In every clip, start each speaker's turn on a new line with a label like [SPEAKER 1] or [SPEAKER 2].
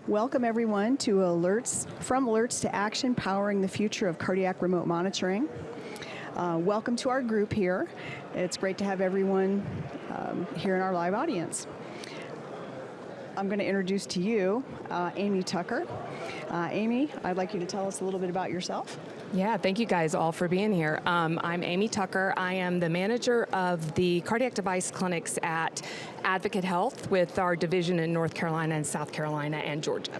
[SPEAKER 1] Welcome everyone to From Alerts to Action, Powering the Future of Cardiac Remote Monitoring. Welcome to our group here. It's great to have everyone here in our live audience. I'm going to introduce to you Amy Tucker. Amy, I'd like you to tell us a little bit about yourself.
[SPEAKER 2] Yeah, thank you guys all for being here. I'm Amy Tucker. I am the manager of the cardiac device clinics at Advocate Health with our division in North Carolina and South Carolina and Georgia.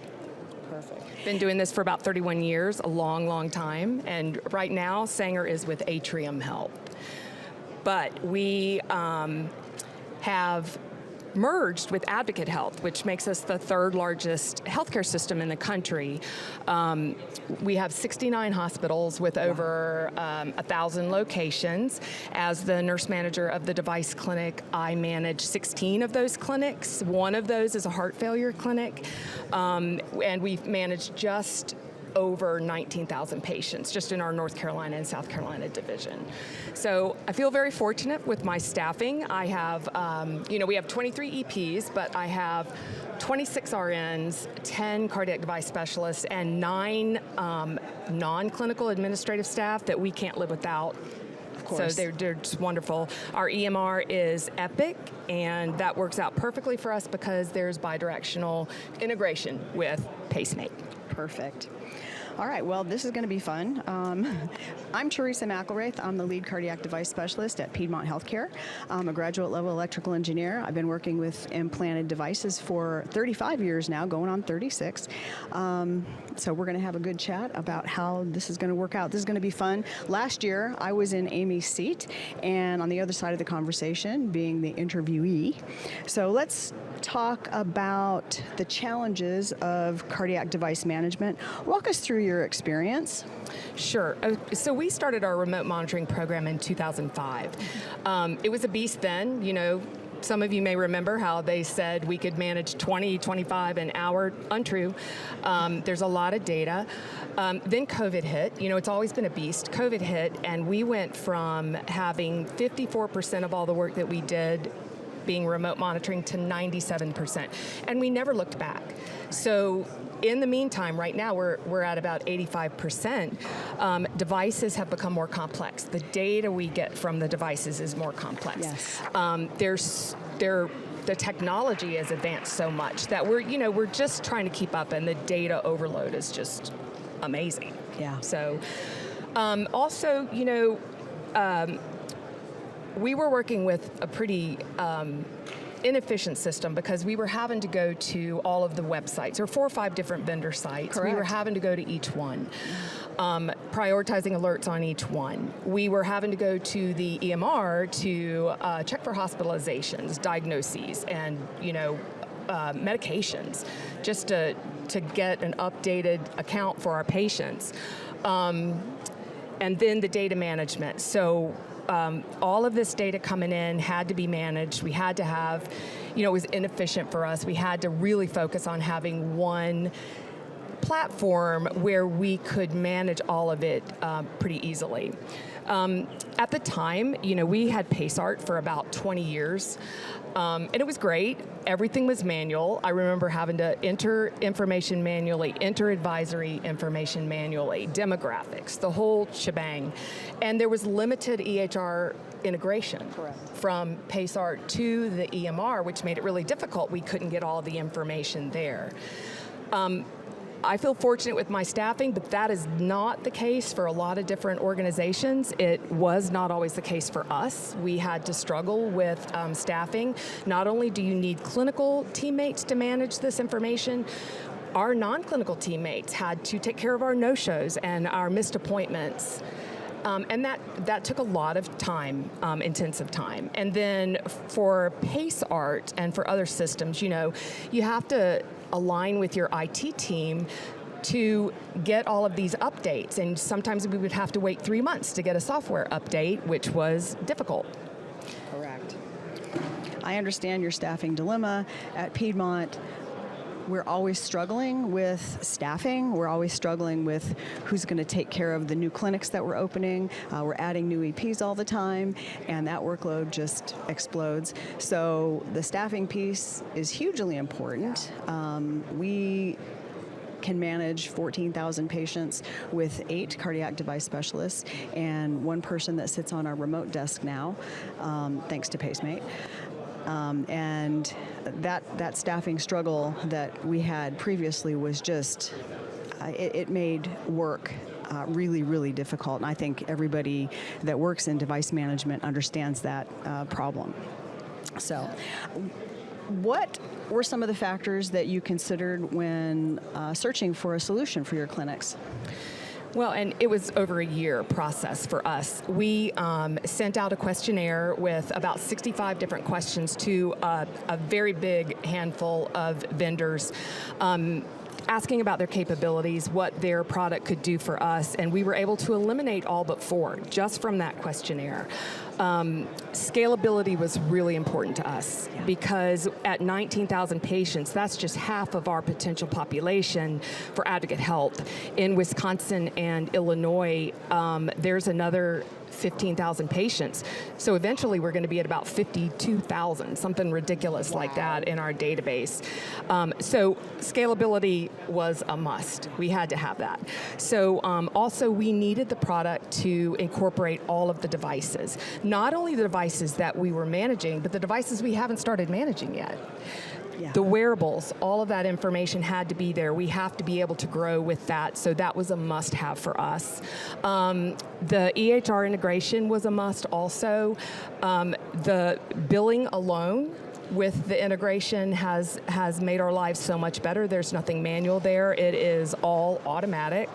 [SPEAKER 1] Perfect.
[SPEAKER 2] Been doing this for about 31 years, a long, long time. And right now, Sanger is with Atrium Health. But we have merged with Advocate Health, which makes us the third largest healthcare system in the country. We have 69 hospitals with over 1,000 locations. As the nurse manager of the device clinic, I manage 16 of those clinics. One of those is a heart failure clinic, and we've managed just over 19,000 patients just in our North Carolina and South Carolina division. So I feel very fortunate with my staffing. I have, we have 23 EPs, but I have 26 RNs, 10 cardiac device specialists, and 9 non-clinical administrative staff that we can't live without. So they're just wonderful. Our EMR is Epic, and that works out perfectly for us because there's bidirectional integration with Pacemate.
[SPEAKER 1] Perfect. All right, well, this is going to be fun. I'm Theresa McIlraith. I'm the lead cardiac device specialist at Piedmont Healthcare. I'm a graduate level electrical engineer. I've been working with implanted devices for 35 years now, going on 36. So we're going to have a good chat about how this is going to work out. This is going to be fun. Last year, I was in Amy's seat, and on the other side of the conversation, being the interviewee. So let's talk about the challenges of cardiac device management. Walk us through your experience.
[SPEAKER 2] Sure. So we started our remote monitoring program in 2005. It was a beast then. You know, some of you may remember how they said we could manage 20, 25 an hour. Untrue. There's a lot of data. Then COVID hit. You know, it's always been a beast. COVID hit, and we went from having 54% of all the work that we did being remote monitoring to 97%. And we never looked back. So in the meantime, right now, we're at about 85%. Devices have become more complex. The data we get from the devices is more complex.
[SPEAKER 1] Yes.
[SPEAKER 2] The technology has advanced so much that we're just trying to keep up, and the data overload is just amazing.
[SPEAKER 1] Yeah.
[SPEAKER 2] So also, we were working with a pretty inefficient system because we were having to go to all of the websites. There were 4 or 5 different vendor sites.
[SPEAKER 1] Correct.
[SPEAKER 2] We were having to go to each one, prioritizing alerts on each one. We were having to go to the EMR to check for hospitalizations, diagnoses, and medications, just to get an updated account for our patients. And then the data management. So all of this data coming in had to be managed. We had to have, it was inefficient for us. We had to really focus on having one platform where we could manage all of it pretty easily. At the time, we had PaceArt for about 20 years, and it was great. Everything was manual. I remember having to enter information manually, enter advisory information manually, demographics, the whole shebang. And there was limited EHR integration.
[SPEAKER 1] Correct.
[SPEAKER 2] From PaceArt to the EMR, which made it really difficult. We couldn't get all the information there. I feel fortunate with my staffing, but that is not the case for a lot of different organizations. It was not always the case for us. We had to struggle with staffing. Not only do you need clinical teammates to manage this information, our non-clinical teammates had to take care of our no-shows and our missed appointments. And that took a lot of time, intensive time. And then for PaceArt and for other systems, you have to align with your IT team to get all of these updates. And sometimes we would have to wait 3 months to get a software update, which was difficult.
[SPEAKER 1] Correct. I understand your staffing dilemma at Piedmont. we're always struggling with staffing. We're always struggling with who's going to take care of the new clinics that we're opening. We're adding new EPs all the time, and that workload just explodes. So the staffing piece is hugely important. We can manage 14,000 patients with 8 cardiac device specialists and 1 person that sits on our remote desk now, thanks to Pacemate. And that staffing struggle that we had previously was just, it made work really, really difficult. And I think everybody that works in device management understands that problem. So, what were some of the factors that you considered when searching for a solution for your clinics?
[SPEAKER 2] Well, and it was over a year process for us. We sent out a questionnaire with about 65 different questions to a very big handful of vendors, asking about their capabilities, what their product could do for us, and we were able to eliminate all but 4 just from that questionnaire. Scalability was really important to us because at 19,000 patients, that's just half of our potential population for Advocate Health. In Wisconsin and Illinois, there's another 15,000 patients. So eventually we're going to be at about 52,000, something ridiculous like that in our database. So scalability was a must. We had to have that. So also we needed the product to incorporate all of the devices. Not only the devices that we were managing, but the devices we haven't started managing yet. Yeah. The wearables, all of that information had to be there. We have to be able to grow with that, so that was a must-have for us. The EHR integration was a must also. The billing alone with the integration has made our lives so much better. There's nothing manual there. It is all automatic.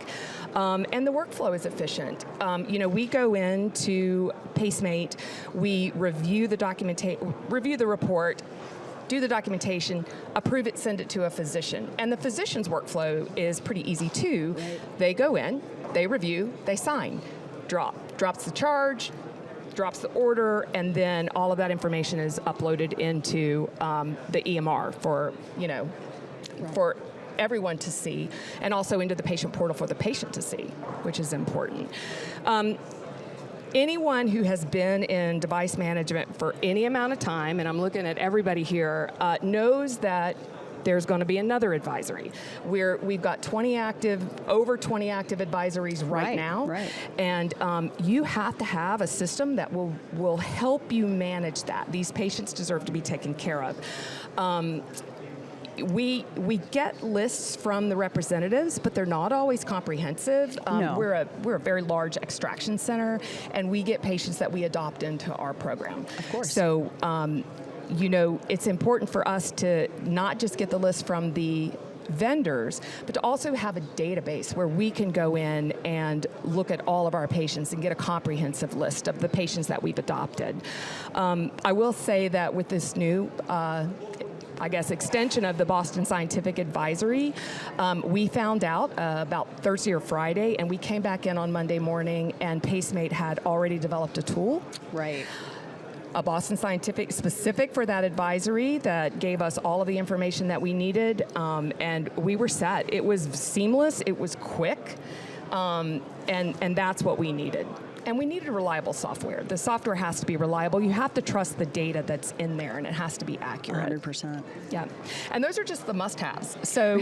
[SPEAKER 2] And the workflow is efficient. We go into Pacemate, we review the report, do the documentation, approve it, send it to a physician. And the physician's workflow is pretty easy too. Right. They go in, they review, they sign, drops the charge, drops the order, and then all of that information is uploaded into the EMR for, for everyone to see, and also into the patient portal for the patient to see, which is important. Anyone who has been in device management for any amount of time, and I'm looking at everybody here, knows that there's going to be another advisory. We've got over 20 active advisories right now, and you have to have a system that will help you manage that. These patients deserve to be taken care of. We get lists from the representatives, but they're not always comprehensive. No. We're a very large extraction center, and we get patients that we adopt into our program. Of course. So, it's important for us to not just get the list from the vendors, but to also have a database where we can go in and look at all of our patients and get a comprehensive list of the patients that we've adopted. I will say that with this new extension of the Boston Scientific Advisory, we found out about Thursday or Friday, and we came back in on Monday morning, and Pacemate had already developed a tool. Right. A Boston Scientific specific for that advisory that gave us all of the information that we needed, and we were set. It was seamless, it was quick, and that's what we needed. And we needed reliable software. The software has to be reliable. You have to trust the data that's in there, and it has to be accurate.
[SPEAKER 1] 100%.
[SPEAKER 2] Yeah. And those are just the must-haves. So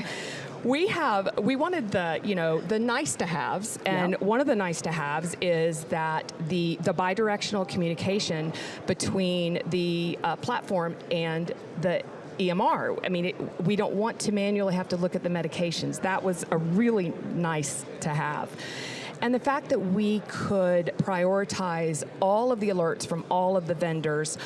[SPEAKER 2] we wanted the nice-to-haves, and one of the nice-to-haves is that the bidirectional communication between the platform and the EMR. I mean, we don't want to manually have to look at the medications. That was a really nice to have. And the fact that we could prioritize all of the alerts from all of the vendors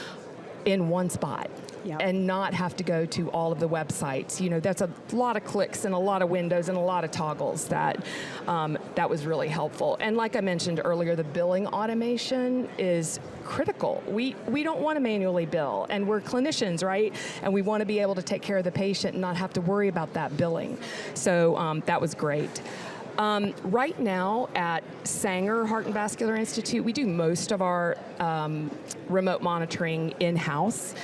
[SPEAKER 2] in one spot. Yep. And not have to go to all of the websites. That's a lot of clicks and a lot of windows and a lot of toggles that was really helpful. And like I mentioned earlier, the billing automation is critical. We don't want to manually bill, and we're clinicians, right? And we want to be able to take care of the patient and not have to worry about that billing. So that was great. Right now at Sanger Heart and Vascular Institute, we do most of our remote monitoring in-house,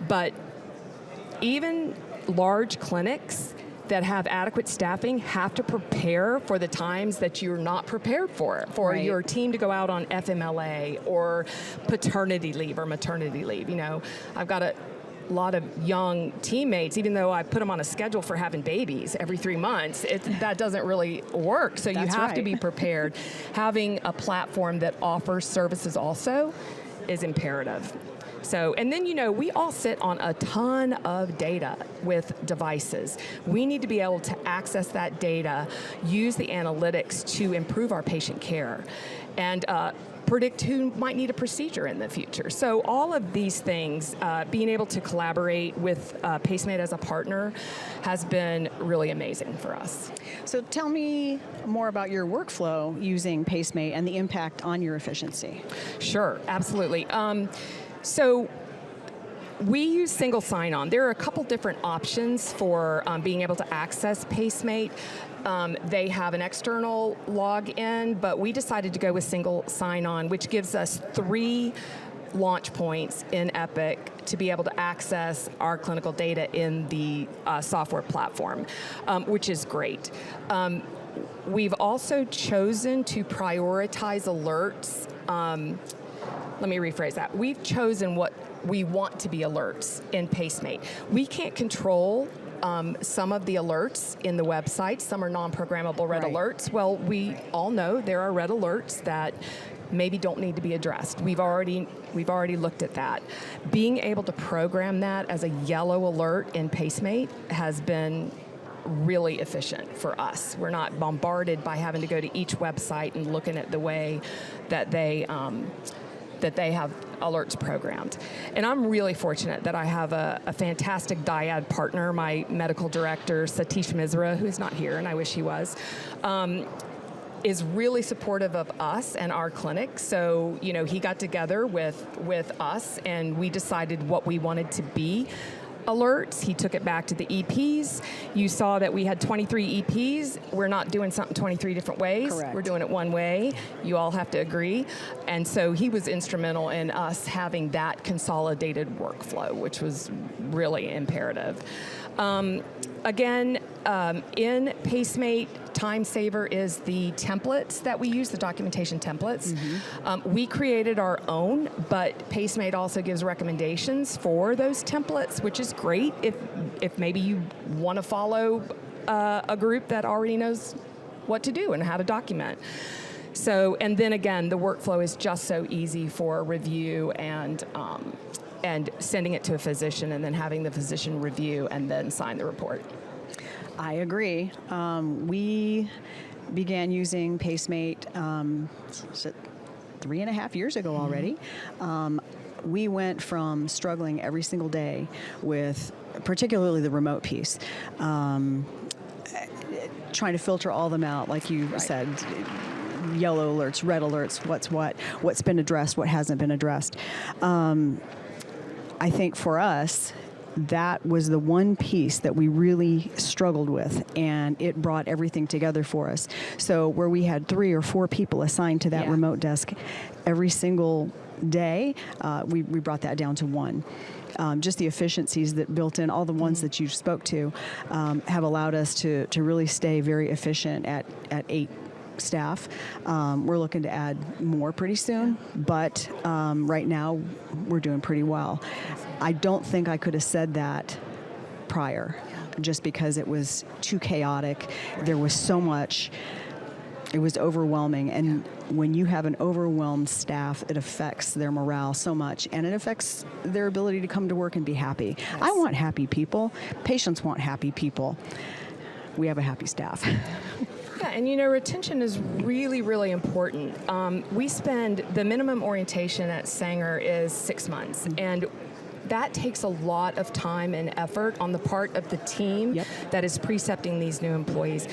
[SPEAKER 2] but even large clinics that have adequate staffing have to prepare for the times that you're not prepared for
[SPEAKER 1] Right.
[SPEAKER 2] your team to go out on FMLA or paternity leave or maternity leave. I've got a lot of young teammates, even though I put them on a schedule for having babies every 3 months, that doesn't really work. So
[SPEAKER 1] That's
[SPEAKER 2] you have to
[SPEAKER 1] right.
[SPEAKER 2] be prepared. Having a platform that offers services also is imperative. So, and then, we all sit on a ton of data with devices. We need to be able to access that data, use the analytics to improve our patient care, and predict who might need a procedure in the future. So all of these things, being able to collaborate with Pacemate as a partner has been really amazing for us.
[SPEAKER 1] So tell me more about your workflow using Pacemate and the impact on your efficiency.
[SPEAKER 2] Sure, absolutely. So we use single sign-on. There are a couple different options for being able to access Pacemate. They have an external login, but we decided to go with single sign-on, which gives us 3 launch points in Epic to be able to access our clinical data in the software platform, which is great. We've also chosen to prioritize alerts. Let me rephrase that. We've chosen what we want to be alerts in Pacemate. We can't control some of the alerts in the website. Some are non-programmable red
[SPEAKER 1] Right.
[SPEAKER 2] alerts. Well, we all know there are red alerts that maybe don't need to be addressed. We've already looked at that. Being able to program that as a yellow alert in Pacemate has been really efficient for us. We're not bombarded by having to go to each website and looking at the way that they have alerts programmed. And I'm really fortunate that I have a fantastic dyad partner, my medical director, Satish Misra, who is not here, and I wish he was, is really supportive of us and our clinic. So, he got together with us and we decided what we wanted to be alerts. He took it back to the EPs. You saw that we had 23 EPs. We're not doing something 23 different ways.
[SPEAKER 1] Correct.
[SPEAKER 2] We're doing it one way. You all have to agree. And so he was instrumental in us having that consolidated workflow, which was really imperative. Again, in Pacemate, Time Saver is the templates that we use, the documentation templates. Mm-hmm. We created our own, but Pacemate also gives recommendations for those templates, which is great if maybe you want to follow a group that already knows what to do and how to document. So, and then again, the workflow is just so easy for review and sending it to a physician and then having the physician review and then sign the report.
[SPEAKER 1] I agree. We began using Pacemate 3.5 years ago already. We went from struggling every single day with particularly the remote piece, trying to filter all them out, like you said, yellow alerts, red alerts, what's been addressed, what hasn't been addressed. I think for us, that was the one piece that we really struggled with, and it brought everything together for us. So where we had 3 or 4 people assigned to that remote desk every single day, we brought that down to 1. Just the efficiencies that built in, all the ones that you spoke to, have allowed us to really stay very efficient at 8 staff. We're looking to add more pretty soon, but right now we're doing pretty well. I don't think I could have said that prior, just because it was too chaotic. There was so much. It was overwhelming, and when you have an overwhelmed staff, it affects their morale so much, and it affects their ability to come to work and be happy. Yes. I want happy people. Patients want happy people. We have a happy staff.
[SPEAKER 2] Yeah, and retention is really, really important. We spend, the minimum orientation at Sanger is 6 months, and that takes a lot of time and effort on the part of the team that is precepting these new employees.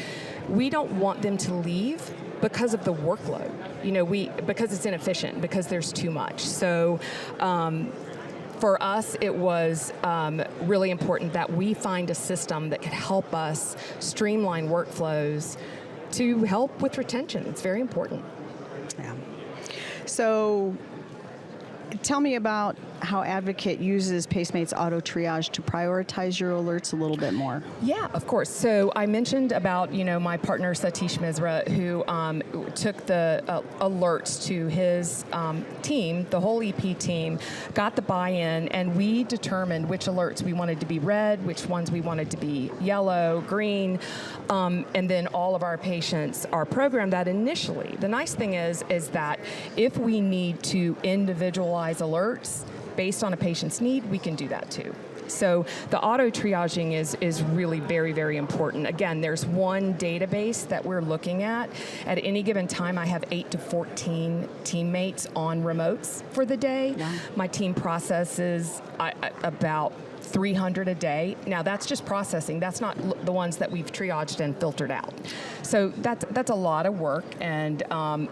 [SPEAKER 2] We don't want them to leave because of the workload, because it's inefficient, because there's too much. So for us, it was really important that we find a system that could help us streamline workflows to help with retention. It's very important.
[SPEAKER 1] Yeah. So tell me about how Advocate uses PaceMate's auto triage to prioritize your alerts a little bit more?
[SPEAKER 2] Yeah, of course. So I mentioned about, my partner Satish Misra, who took the alerts to his team, the whole EP team, got the buy-in, and we determined which alerts we wanted to be red, which ones we wanted to be yellow, green, and then all of our patients are programmed that initially. The nice thing is that if we need to individualize alerts based on a patient's need, we can do that too. So the auto triaging is really very, very important. Again, there's one database that we're looking at. At any given time, I have 8 to 14 teammates on remotes for the day.
[SPEAKER 1] Yeah.
[SPEAKER 2] My team processes about 300 a day. Now that's just processing. That's not the ones that we've triaged and filtered out. So that's a lot of work, and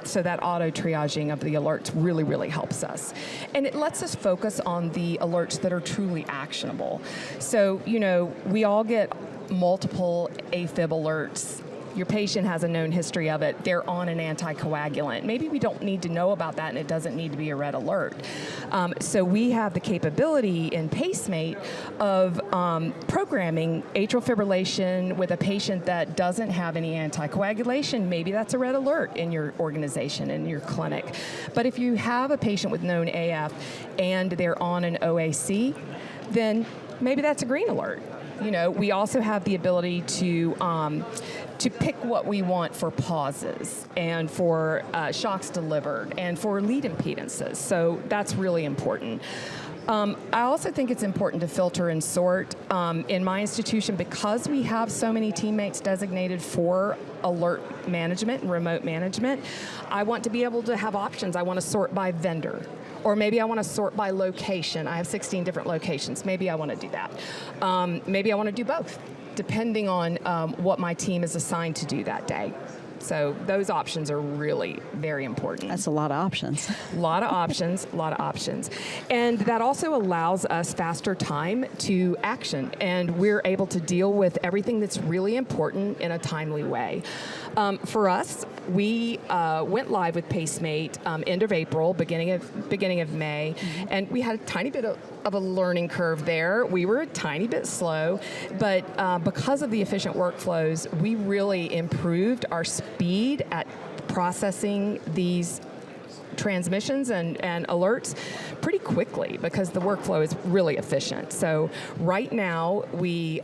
[SPEAKER 2] so that auto triaging of the alerts really, really helps us. And it lets us focus on the alerts that are truly actionable. So, we all get multiple AFib alerts. Your patient has a known history of it. They're on an anticoagulant. Maybe we don't need to know about that, and it doesn't need to be a red alert. So we have the capability in PaceMate of programming atrial fibrillation with a patient that doesn't have any anticoagulation. Maybe that's a red alert in your organization, in your clinic. But if you have a patient with known AF and they're on an OAC, then maybe that's a green alert. We also have the ability to pick what we want for pauses and for shocks delivered and for lead impedances. So that's really important. I also think it's important to filter and sort. In my institution, because we have so many teammates designated for alert management and remote management, I want to be able to have options. I want to sort by vendor. Or maybe I want to sort by location. I have 16 different locations. Maybe I want to do that. Maybe I want to do both, depending on what my team is assigned to do that day. So those options are really very important.
[SPEAKER 1] That's a lot of options.
[SPEAKER 2] A lot of options. And that also allows us faster time to action, and we're able to deal with everything that's really important in a timely way. For us, we went live with PaceMate end of April, beginning of May, and we had a tiny bit of a learning curve there. We were a tiny bit slow, but because of the efficient workflows, we really improved our speed at processing these transmissions and alerts pretty quickly because the workflow is really efficient. So right now, we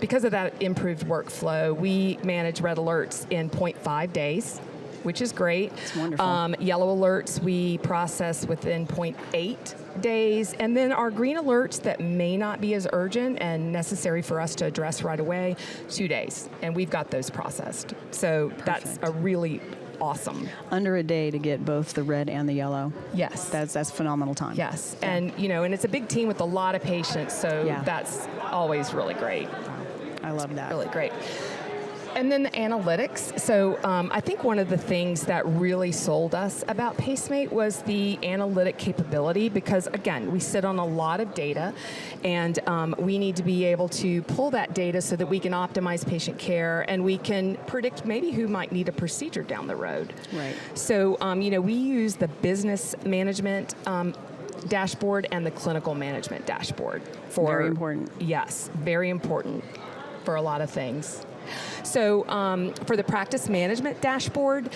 [SPEAKER 2] because of that improved workflow, we manage red alerts in 0.5 days, which is great.
[SPEAKER 1] It's wonderful.
[SPEAKER 2] Yellow alerts we process within 0.8 days, and then our green alerts that may not be as urgent and necessary for us to address right away, 2 days, and we've got those processed. So
[SPEAKER 1] Perfect.
[SPEAKER 2] That's a really awesome.
[SPEAKER 1] Under a day to get both the red and the yellow.
[SPEAKER 2] Yes.
[SPEAKER 1] That's phenomenal time.
[SPEAKER 2] Yes,
[SPEAKER 1] Yeah.
[SPEAKER 2] and and it's a big team with a lot of patients, so
[SPEAKER 1] Yeah.
[SPEAKER 2] that's always really great.
[SPEAKER 1] I love that.
[SPEAKER 2] Really great. And then the analytics. So I think one of the things that really sold us about PaceMate was the analytic capability because, again, we sit on a lot of data, and we need to be able to pull that data so that we can optimize patient care and we can predict maybe who might need a procedure down the road.
[SPEAKER 1] Right.
[SPEAKER 2] So, we use the business management dashboard and the clinical management dashboard.
[SPEAKER 1] Very important.
[SPEAKER 2] Yes, very important for a lot of things. So for the practice management dashboard,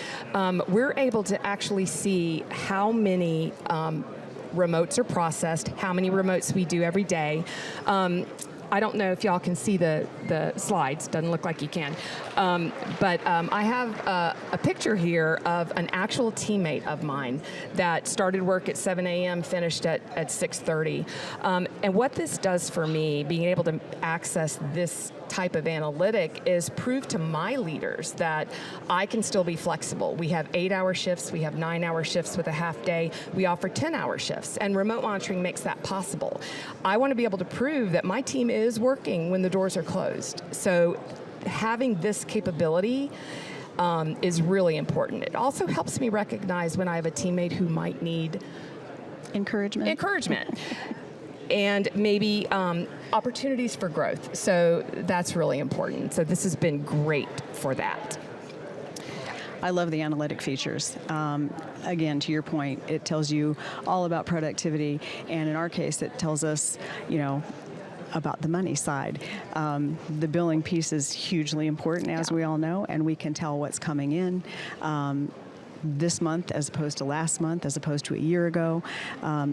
[SPEAKER 2] we're able to actually see how many remotes are processed, how many remotes we do every day. I don't know if y'all can see the slides. Doesn't look like you can. But I have a picture here of an actual teammate of mine that started work at 7 a.m., finished at 6:30. And what this does for me, being able to access this type of analytic, is prove to my leaders that I can still be flexible. We have 8-hour shifts, we have 9-hour shifts with a half day, we offer 10-hour shifts, and remote monitoring makes that possible. I want to be able to prove that my team is working when the doors are closed. So having this capability is really important. It also helps me recognize when I have a teammate who might need encouragement. And maybe opportunities for growth. So that's really important. So this has been great for that.
[SPEAKER 1] I love the analytic features. Again, to your point, it tells you all about productivity, and in our case, it tells us, about the money side. The billing piece is hugely important, as we all know, and we can tell what's coming in this month as opposed to last month, as opposed to a year ago.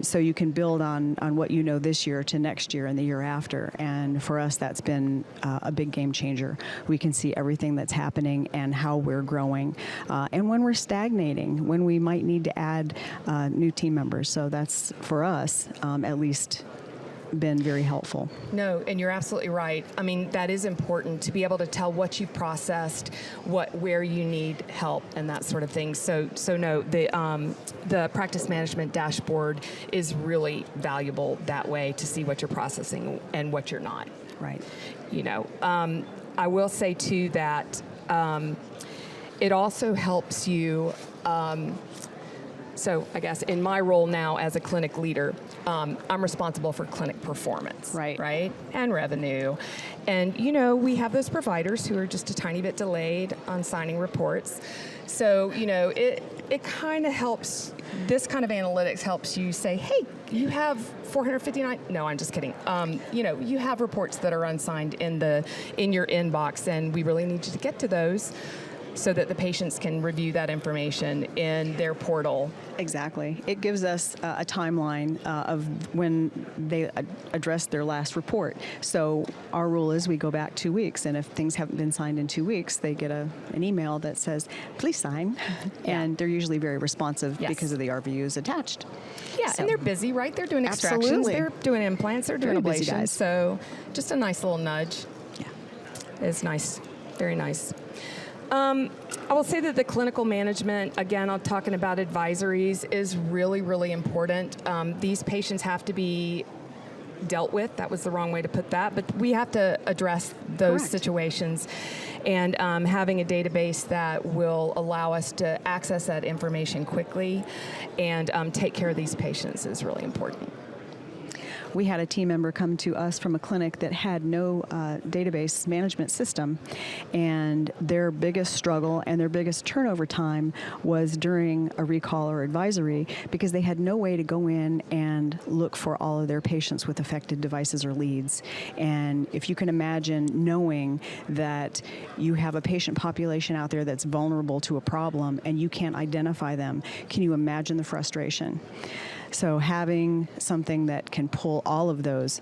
[SPEAKER 1] So you can build on what you know this year to next year and the year after. And for us, that's been a big game changer. We can see everything that's happening and how we're growing, and when we're stagnating, when we might need to add new team members. So that's, for us, at least, been very helpful.
[SPEAKER 2] No, and you're absolutely right. I mean, that is important to be able to tell what you've processed, where you need help, and that sort of thing. So no, the practice management dashboard is really valuable that way, to see what you're processing and what you're not.
[SPEAKER 1] Right.
[SPEAKER 2] I will say too that it also helps you. So I guess in my role now as a clinic leader, I'm responsible for clinic performance, right, and revenue. And, we have those providers who are just a tiny bit delayed on signing reports. So, it kind of helps, this kind of analytics helps you say, hey, you have 459, no, I'm just kidding. You have reports that are unsigned in your inbox, and we really need you to get to those, so that the patients can review that information in their portal.
[SPEAKER 1] Exactly. It gives us a timeline of when they addressed their last report. So our rule is we go back 2 weeks, and if things haven't been signed in 2 weeks, they get an email that says, please sign. And they're usually very responsive because of the RVUs attached.
[SPEAKER 2] Yeah, so, and they're busy, right? They're doing extractions,
[SPEAKER 1] absolutely.
[SPEAKER 2] They're doing implants, they're doing
[SPEAKER 1] Very busy
[SPEAKER 2] ablations.
[SPEAKER 1] guys.
[SPEAKER 2] So just a nice little nudge.
[SPEAKER 1] Yeah.
[SPEAKER 2] It's nice, very nice. I will say that the clinical management, again, I'm talking about advisories, is really, really important. These patients have to be dealt with. That was the wrong way to put that, but we have to address those
[SPEAKER 1] Correct.
[SPEAKER 2] Situations. And having a database that will allow us to access that information quickly and take care of these patients is really important.
[SPEAKER 1] We had a team member come to us from a clinic that had no database management system, and their biggest struggle and their biggest turnover time was during a recall or advisory, because they had no way to go in and look for all of their patients with affected devices or leads. And if you can imagine knowing that you have a patient population out there that's vulnerable to a problem and you can't identify them, can you imagine the frustration? So having something that can pull all of those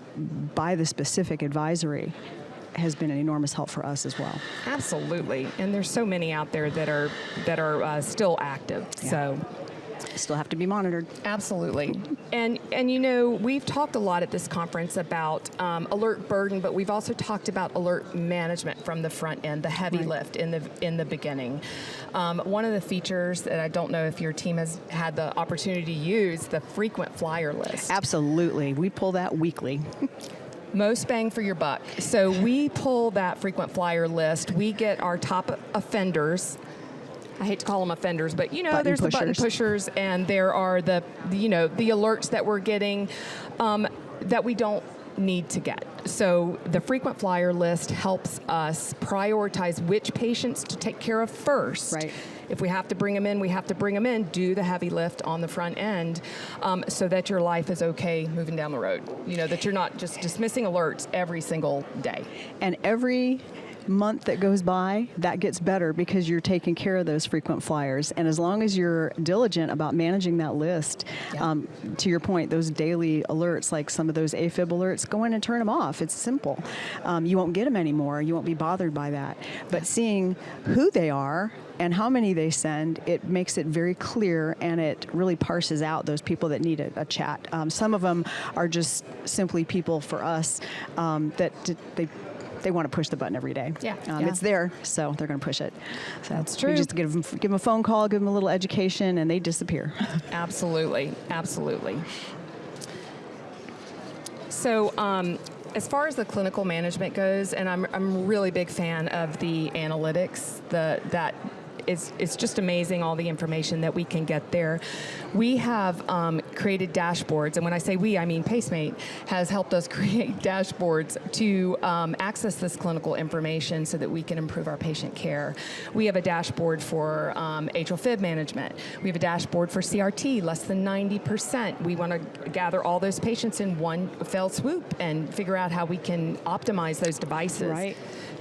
[SPEAKER 1] by the specific advisory has been an enormous help for us as well.
[SPEAKER 2] Absolutely, and there's so many out there that are still active.
[SPEAKER 1] Yeah.
[SPEAKER 2] So
[SPEAKER 1] still have to be monitored.
[SPEAKER 2] Absolutely, and we've talked a lot at this conference about alert burden, but we've also talked about alert management from the front end, the heavy lift in the beginning. One of the features that I don't know if your team has had the opportunity to use, the frequent flyer list.
[SPEAKER 1] Absolutely, we pull that weekly.
[SPEAKER 2] Most bang for your buck. So we pull that frequent flyer list. We get our top offenders. I hate to call them offenders, but there's the button pushers, and there are the alerts that we're getting that we don't need to get. So the frequent flyer list helps us prioritize which patients to take care of first.
[SPEAKER 1] Right.
[SPEAKER 2] If we have to bring them in, we have to bring them in, do the heavy lift on the front end, so that your life is okay moving down the road. That you're not just dismissing alerts every single day.
[SPEAKER 1] And every month that goes by, that gets better because you're taking care of those frequent flyers. And as long as you're diligent about managing that list, to your point, those daily alerts, like some of those AFib alerts, go in and turn them off. It's simple. You won't get them anymore. You won't be bothered by that. But seeing who they are and how many they send, it makes it very clear, and it really parses out those people that need a chat. Some of them are just simply people for us that they want to push the button every day. It's there, so they're going to push it. So
[SPEAKER 2] that's true.
[SPEAKER 1] We just give them a phone call, give them a little education, and they disappear.
[SPEAKER 2] Absolutely. So as far as the clinical management goes, and I'm a really big fan of the analytics, that it's just amazing all the information that we can get there. We have created dashboards, and when I say we, I mean PaceMate has helped us create dashboards to access this clinical information so that we can improve our patient care. We have a dashboard for atrial fib management. We have a dashboard for CRT, less than 90%. We want to gather all those patients in one fell swoop and figure out how we can optimize those devices.
[SPEAKER 1] Right.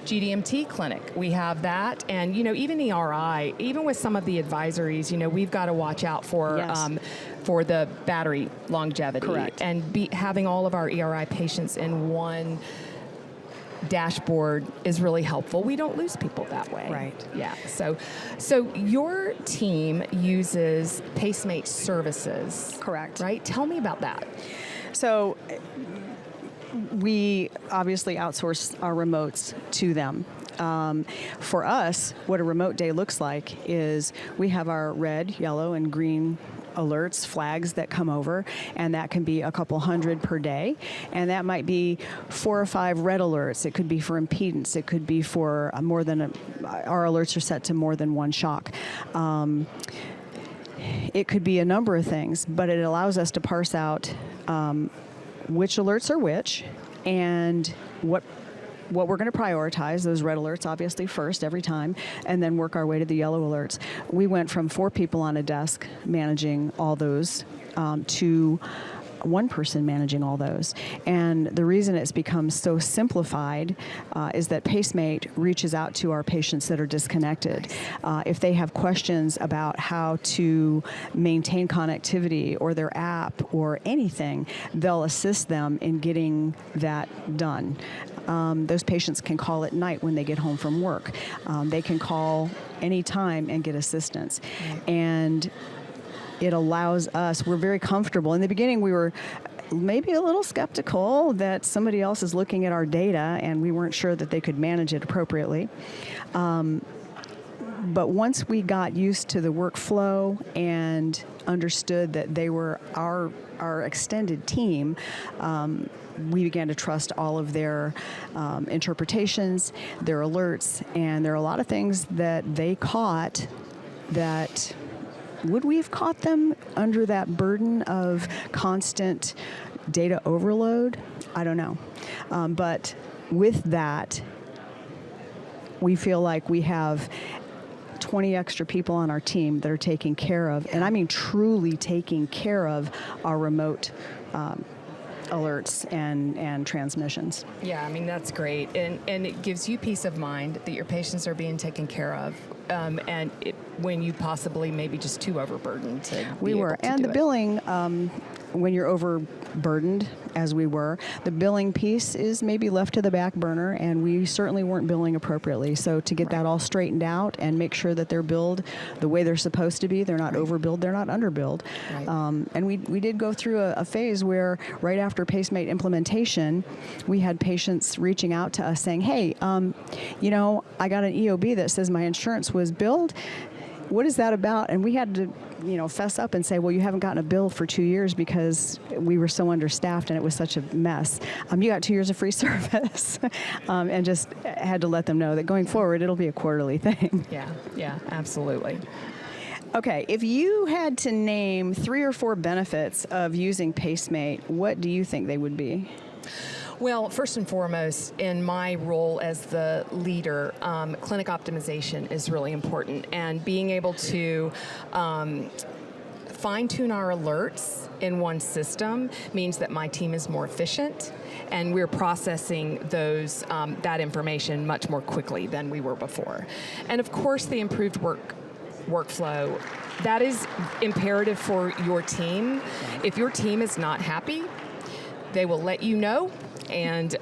[SPEAKER 2] GDMT clinic, we have that, and even ERI, even with some of the advisories, we've got to watch out for for the battery longevity.
[SPEAKER 1] Correct.
[SPEAKER 2] And having all of our ERI patients in one dashboard is really helpful. We don't lose people that way.
[SPEAKER 1] Right.
[SPEAKER 2] Yeah. So your team uses PaceMate services.
[SPEAKER 1] Correct.
[SPEAKER 2] Right? Tell me about that.
[SPEAKER 1] So we obviously outsource our remotes to them. For us, what a remote day looks like is we have our red, yellow, and green alerts, flags that come over, and that can be a couple hundred per day, and that might be 4 or 5 red alerts. It could be for impedance. It could be for more than our alerts are set to more than one shock. It could be a number of things, but it allows us to parse out which alerts are which, and what we're going to prioritize, those red alerts obviously first every time, and then work our way to the yellow alerts. We went from 4 people on a desk managing all those to one person managing all those. And the reason it's become so simplified is that PaceMate reaches out to our patients that are disconnected. If they have questions about how to maintain connectivity or their app or anything, they'll assist them in getting that done. Those patients can call at night when they get home from work. They can call anytime and get assistance. And it allows us, we're very comfortable. In the beginning, we were maybe a little skeptical that somebody else is looking at our data, and we weren't sure that they could manage it appropriately. But once we got used to the workflow and understood that they were our extended team, we began to trust all of their interpretations, their alerts, and there are a lot of things that they caught that would we have caught them under that burden of constant data overload? I don't know. But with that, we feel like we have 20 extra people on our team that are taking care of, and I mean truly taking care of our remote alerts and transmissions.
[SPEAKER 2] Yeah, I mean, that's great. And it gives you peace of mind that your patients are being taken care of. And when you possibly maybe just too overburdened to
[SPEAKER 1] we were. And the billing, when you're overburdened, as we were, the billing piece is maybe left to the back burner, and we certainly weren't billing appropriately. So to get that all straightened out and make sure that they're billed the way they're supposed to be, they're not overbilled, they're not underbilled. Right. And we did go through a phase where right after PaceMate implementation, we had patients reaching out to us saying, hey, I got an EOB that says my insurance was billed. What is that about? And we had to, fess up and say, well, you haven't gotten a bill for 2 years because we were so understaffed and it was such a mess. You got 2 years of free service. And just had to let them know that going forward, it'll be a quarterly thing.
[SPEAKER 2] Yeah, absolutely.
[SPEAKER 1] Okay, if you had to name 3 or 4 benefits of using PaceMate, what do you think they would be?
[SPEAKER 2] Well, first and foremost, in my role as the leader, clinic optimization is really important, and being able to fine-tune our alerts in one system means that my team is more efficient, and we're processing those that information much more quickly than we were before. And of course, the improved workflow, that is imperative for your team. If your team is not happy, they will let you know. And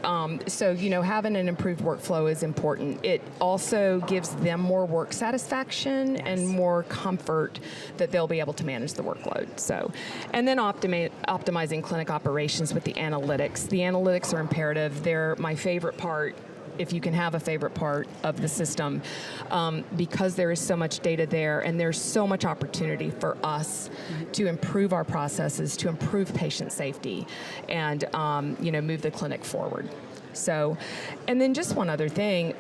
[SPEAKER 2] so, having an improved workflow is important. It also gives them more work satisfaction and more comfort that they'll be able to manage the workload. So, and then optimizing clinic operations with the analytics. The analytics are imperative. They're my favorite part, if you can have a favorite part of the system, because there is so much data there, and there's so much opportunity for us to improve our processes, to improve patient safety, and move the clinic forward. So, and then just one other thing.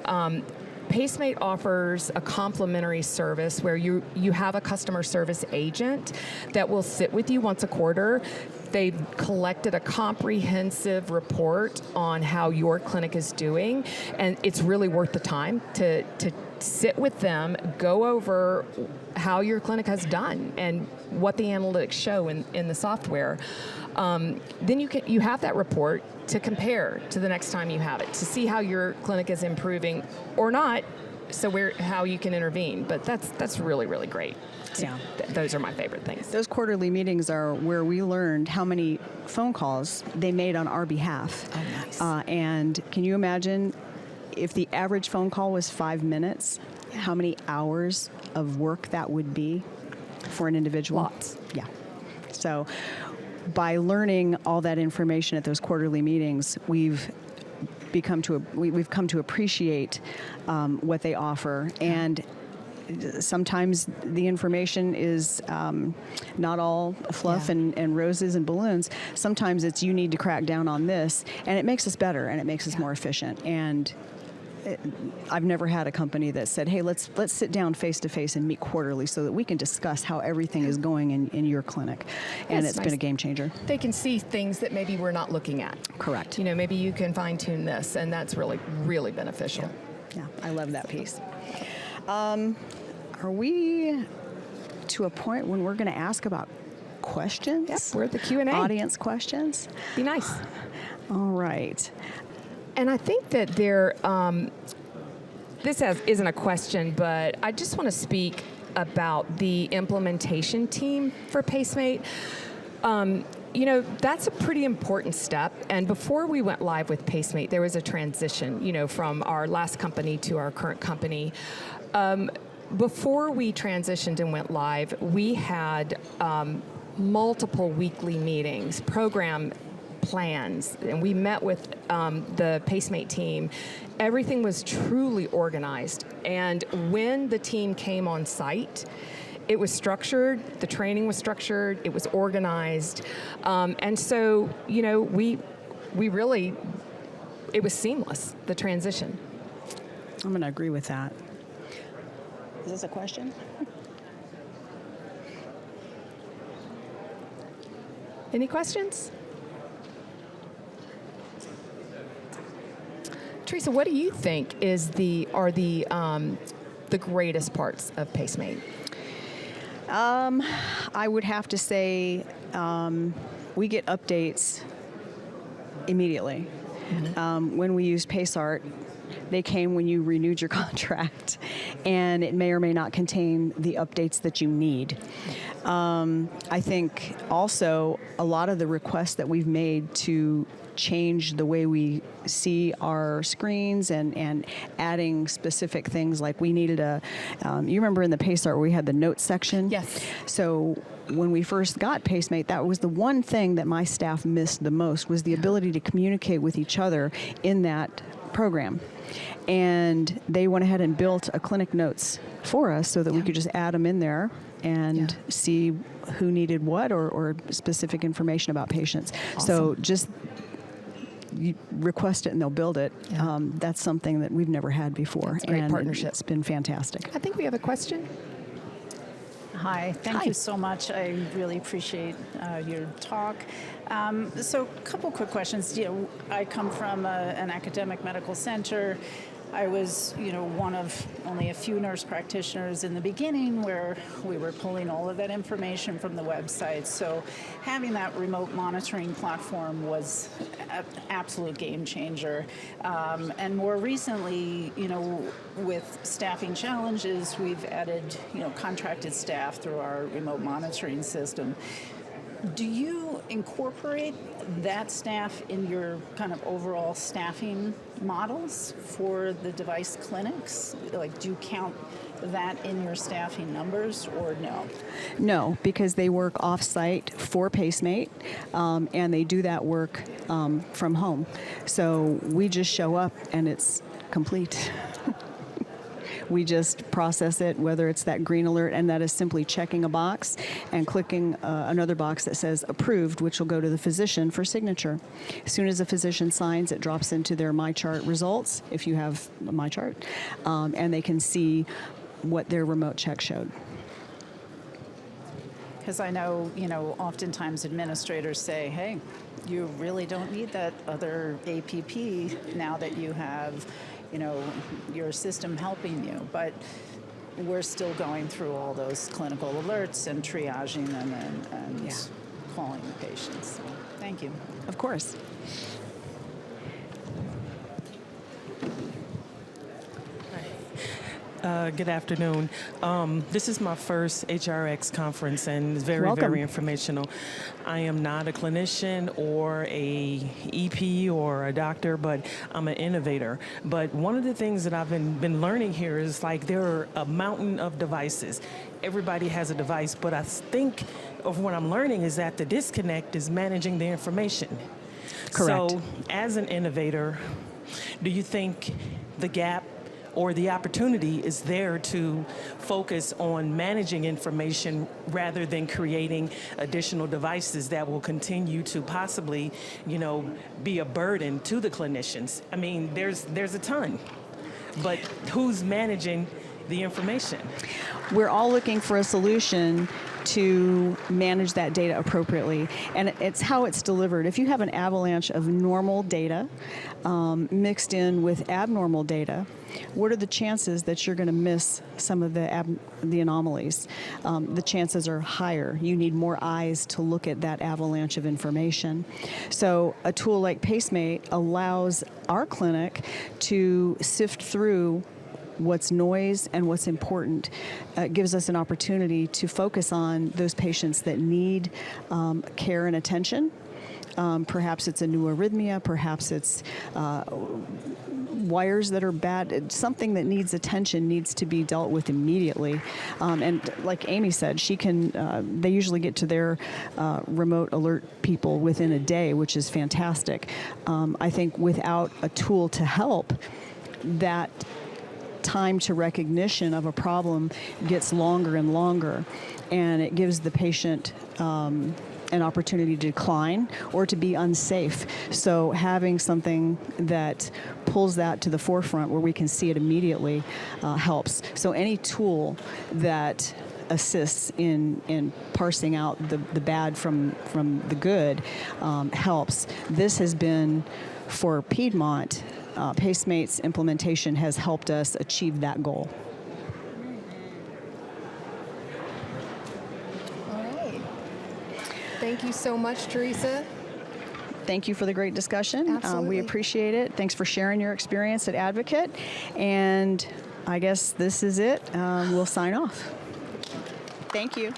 [SPEAKER 2] PaceMate offers a complimentary service where you have a customer service agent that will sit with you once a quarter. They've collected a comprehensive report on how your clinic is doing, and it's really worth the time to sit with them, go over how your clinic has done and what the analytics show in the software. Then you have that report to compare to the next time you have it, to see how your clinic is improving or not, so how you can intervene. But that's really, really great.
[SPEAKER 1] Yeah.
[SPEAKER 2] Those are my favorite things.
[SPEAKER 1] Those quarterly meetings are where we learned how many phone calls they made on our behalf.
[SPEAKER 2] Oh, nice.
[SPEAKER 1] And can you imagine if the average phone call was 5 minutes, how many hours of work that would be for an individual?
[SPEAKER 2] Lots.
[SPEAKER 1] Yeah. So by learning all that information at those quarterly meetings, we've come to appreciate what they offer. And sometimes the information is not all fluff and roses and balloons. Sometimes it's you need to crack down on this, and it makes us better and it makes us more efficient. And I've never had a company that said, hey, let's sit down face to face and meet quarterly so that we can discuss how everything is going in your clinic. And it's been a game changer.
[SPEAKER 2] They can see things that maybe we're not looking at.
[SPEAKER 1] Correct.
[SPEAKER 2] You know, maybe you can fine tune this, and that's really, really beneficial.
[SPEAKER 1] Yeah, I love that piece. Are we to a point when we're going to ask about questions?
[SPEAKER 2] Yep, we're at the Q&A.
[SPEAKER 1] Audience questions?
[SPEAKER 2] Be nice.
[SPEAKER 1] All right.
[SPEAKER 2] And I think that isn't a question, but I just want to speak about the implementation team for PaceMate. You know, that's a pretty important step. And before we went live with PaceMate, there was a transition, you know, from our last company to our current company. Before we transitioned and went live, we had multiple weekly meetings, program plans, and we met with the PaceMate team. Everything was truly organized. And when the team came on site, it was structured, the training was structured, it was organized. And so, you know, we really, it was seamless, the transition.
[SPEAKER 1] I'm going to agree with that. Is this a question?
[SPEAKER 2] Any questions? Theresa, what do you think are the greatest parts of PaceMate?
[SPEAKER 1] I would have to say we get updates immediately. Mm-hmm. When we use PaceArt, they came when you renewed your contract, and it may or may not contain the updates that you need. I think also a lot of the requests that we've made to change the way we see our screens and adding specific things like we needed you remember in the PaceArt where we had the notes section?
[SPEAKER 2] Yes.
[SPEAKER 1] So when we first got PaceMate, that was the one thing that my staff missed the most, was the ability to communicate with each other in that program. And they went ahead and built a clinic notes for us so that we could just add them in there and see who needed what or specific information about patients. Awesome. So just you request it and they'll build it. Yeah. That's something that we've never had before.
[SPEAKER 2] That's a great partnership.
[SPEAKER 1] It's been fantastic.
[SPEAKER 2] I think we have a question.
[SPEAKER 3] Hi, thank you so much. I really appreciate your talk. So a couple quick questions. You know, I come from an academic medical center. I was, one of only a few nurse practitioners in the beginning where we were pulling all of that information from the website. So having that remote monitoring platform was an absolute game changer. And more recently, with staffing challenges, we've added, contracted staff through our remote monitoring system. Do you incorporate that staff in your kind of overall staffing models for the device clinics? Like, do you count that in your staffing numbers or no?
[SPEAKER 1] No, because they work off-site for PaceMate, and they do that work from home. So we just show up and it's complete. We just process it, whether it's that green alert, and that is simply checking a box and clicking another box that says approved, which will go to the physician for signature. As soon as the physician signs, it drops into their MyChart results, if you have MyChart, and they can see what their remote check showed.
[SPEAKER 3] Because I know, oftentimes administrators say, hey, you really don't need that other APP now that you have, your system helping you. But we're still going through all those clinical alerts and triaging them and calling the patients. So, thank you.
[SPEAKER 1] Of course.
[SPEAKER 4] Good afternoon. This is my first HRX conference, and it's very,
[SPEAKER 1] Welcome.
[SPEAKER 4] very informational. I am not a clinician or a EP or a doctor, but I'm an innovator. But one of the things that I've been learning here is like there are a mountain of devices. Everybody has a device, but I think of what I'm learning is that the disconnect is managing the information.
[SPEAKER 1] Correct.
[SPEAKER 4] So as an innovator, do you think the gap or the opportunity is there to focus on managing information rather than creating additional devices that will continue to possibly, be a burden to the clinicians? I mean, there's a ton, but who's managing the information?
[SPEAKER 1] We're all looking for a solution to manage that data appropriately, and it's how it's delivered. If you have an avalanche of normal data mixed in with abnormal data, what are the chances that you're going to miss some of the anomalies? The chances are higher. You need more eyes to look at that avalanche of information. So a tool like Pacemate allows our clinic to sift through what's noise and what's important. It gives us an opportunity to focus on those patients that need care and attention. Perhaps it's a new arrhythmia, perhaps it's wires that are bad. Something that needs attention needs to be dealt with immediately. And like Amy said, they usually get to their remote alert people within a day, which is fantastic. I think without a tool to help, that time to recognition of a problem gets longer and longer, and it gives the patient an opportunity to decline or to be unsafe. So having something that pulls that to the forefront where we can see it immediately helps. So any tool that assists in parsing out the bad from the good helps. This has been, for Piedmont, Pacemate's implementation has helped us achieve that goal.
[SPEAKER 5] All right. Thank you so much, Theresa.
[SPEAKER 1] Thank you for the great discussion.
[SPEAKER 5] Absolutely.
[SPEAKER 1] We appreciate it. Thanks for sharing your experience at Advocate. And I guess this is it. We'll sign off. Thank you.